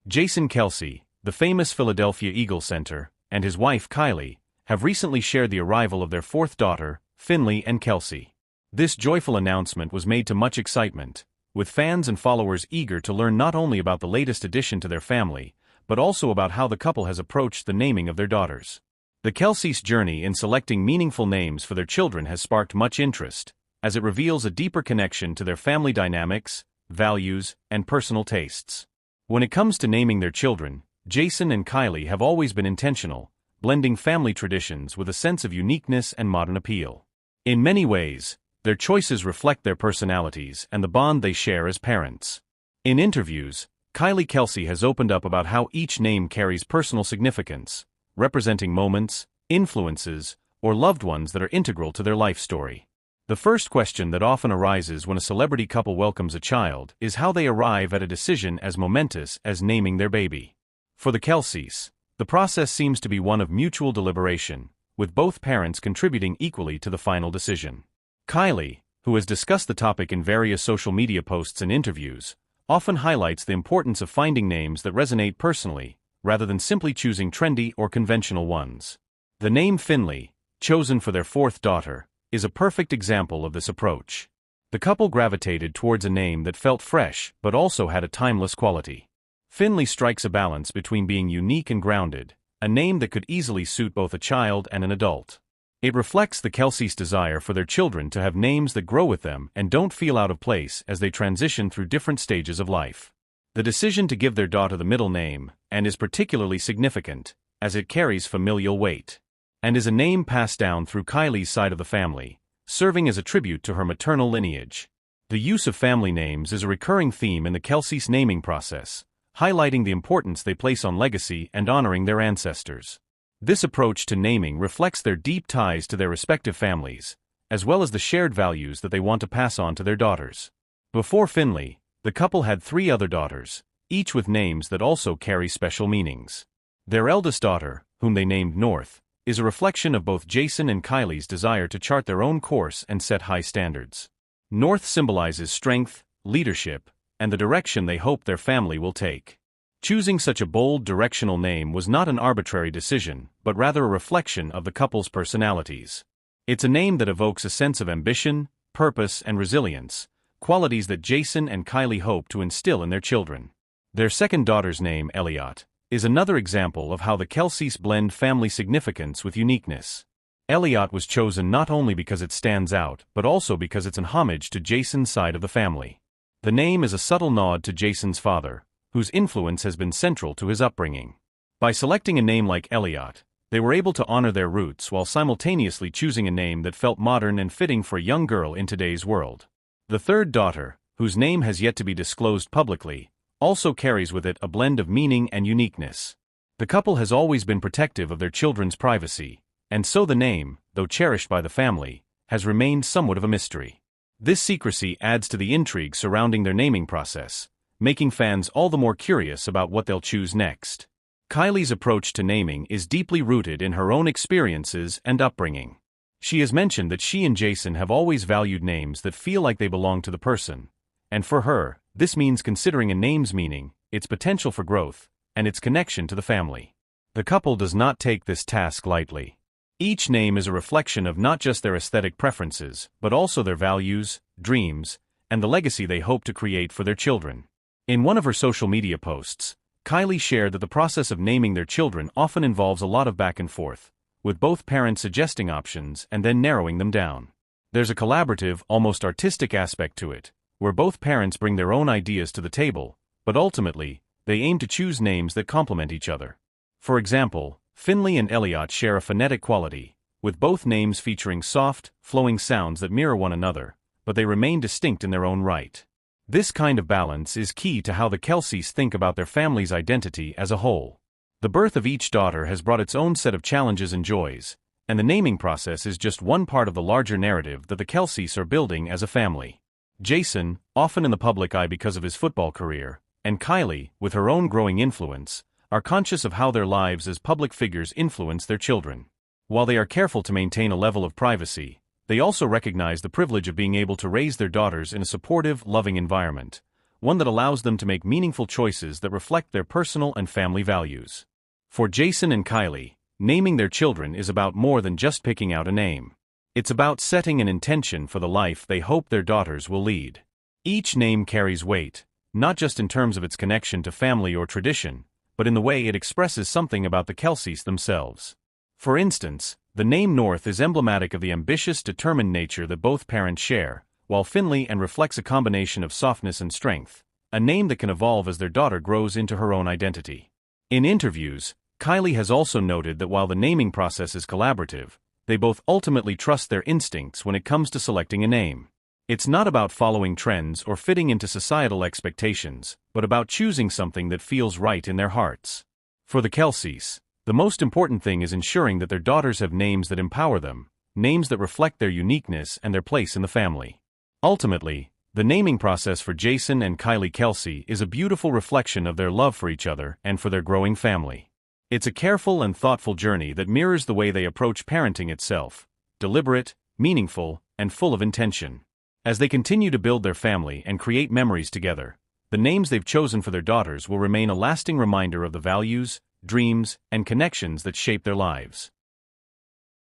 Jason Kelce, the famous Philadelphia Eagles center, and his wife Kylie, have recently shared the arrival of their fourth daughter, Finley and Kelce. This joyful announcement was made to much excitement, with fans and followers eager to learn not only about the latest addition to their family, but also about how the couple has approached the naming of their daughters. The Kelce's journey in selecting meaningful names for their children has sparked much interest, as it reveals a deeper connection to their family dynamics, values, and personal tastes. When it comes to naming their children, Jason and Kylie have always been intentional, blending family traditions with a sense of uniqueness and modern appeal. In many ways, their choices reflect their personalities and the bond they share as parents. In interviews, Kylie Kelce has opened up about how each name carries personal significance, representing moments, influences, or loved ones that are integral to their life story. The first question that often arises when a celebrity couple welcomes a child is how they arrive at a decision as momentous as naming their baby. For the Kelces, the process seems to be one of mutual deliberation, with both parents contributing equally to the final decision. Kylie, who has discussed the topic in various social media posts and interviews, often highlights the importance of finding names that resonate personally, rather than simply choosing trendy or conventional ones. The name Finley, chosen for their fourth daughter, is a perfect example of this approach. The couple gravitated towards a name that felt fresh but also had a timeless quality. Finley strikes a balance between being unique and grounded, a name that could easily suit both a child and an adult. It reflects the Kelce's desire for their children to have names that grow with them and don't feel out of place as they transition through different stages of life. The decision to give their daughter the middle name is particularly significant, as it carries familial weight, and is a name passed down through Kylie's side of the family, serving as a tribute to her maternal lineage. The use of family names is a recurring theme in the Kelce's naming process, highlighting the importance they place on legacy and honoring their ancestors. This approach to naming reflects their deep ties to their respective families, as well as the shared values that they want to pass on to their daughters. Before Finley, the couple had 3 other daughters, each with names that also carry special meanings. Their eldest daughter, whom they named North, is a reflection of both Jason and Kylie's desire to chart their own course and set high standards. North symbolizes strength, leadership, and the direction they hope their family will take. Choosing such a bold, directional name was not an arbitrary decision, but rather a reflection of the couple's personalities. It's a name that evokes a sense of ambition, purpose, and resilience, qualities that Jason and Kylie hope to instill in their children. Their second daughter's name, Elliot, is another example of how the Kelce's blend family significance with uniqueness. Elliot was chosen not only because it stands out, but also because it's an homage to Jason's side of the family. The name is a subtle nod to Jason's father, whose influence has been central to his upbringing. By selecting a name like Elliot, they were able to honor their roots while simultaneously choosing a name that felt modern and fitting for a young girl in today's world. The third daughter, whose name has yet to be disclosed publicly, also carries with it a blend of meaning and uniqueness. The couple has always been protective of their children's privacy, and so the name, though cherished by the family, has remained somewhat of a mystery. This secrecy adds to the intrigue surrounding their naming process, making fans all the more curious about what they'll choose next. Kylie's approach to naming is deeply rooted in her own experiences and upbringing. She has mentioned that she and Jason have always valued names that feel like they belong to the person, and for her, this means considering a name's meaning, its potential for growth, and its connection to the family. The couple does not take this task lightly. Each name is a reflection of not just their aesthetic preferences, but also their values, dreams, and the legacy they hope to create for their children. In one of her social media posts, Kylie shared that the process of naming their children often involves a lot of back and forth, with both parents suggesting options and then narrowing them down. There's a collaborative, almost artistic aspect to it, where both parents bring their own ideas to the table, but ultimately, they aim to choose names that complement each other. For example, Finley and Elliot share a phonetic quality, with both names featuring soft, flowing sounds that mirror one another, but they remain distinct in their own right. This kind of balance is key to how the Kelces think about their family's identity as a whole. The birth of each daughter has brought its own set of challenges and joys, and the naming process is just one part of the larger narrative that the Kelces are building as a family. Jason, often in the public eye because of his football career, and Kylie, with her own growing influence, are conscious of how their lives as public figures influence their children. While they are careful to maintain a level of privacy, they also recognize the privilege of being able to raise their daughters in a supportive, loving environment, one that allows them to make meaningful choices that reflect their personal and family values. For Jason and Kylie, naming their children is about more than just picking out a name. It's about setting an intention for the life they hope their daughters will lead. Each name carries weight, not just in terms of its connection to family or tradition, but in the way it expresses something about the Kelces themselves. For instance, the name North is emblematic of the ambitious, determined nature that both parents share, while Finley reflects a combination of softness and strength, a name that can evolve as their daughter grows into her own identity. In interviews, Kylie has also noted that while the naming process is collaborative, they both ultimately trust their instincts when it comes to selecting a name. It's not about following trends or fitting into societal expectations, but about choosing something that feels right in their hearts. For the Kelces, the most important thing is ensuring that their daughters have names that empower them, names that reflect their uniqueness and their place in the family. Ultimately, the naming process for Jason and Kylie Kelce is a beautiful reflection of their love for each other and for their growing family. It's a careful and thoughtful journey that mirrors the way they approach parenting itself, deliberate, meaningful, and full of intention. As they continue to build their family and create memories together, the names they've chosen for their daughters will remain a lasting reminder of the values, dreams, and connections that shape their lives.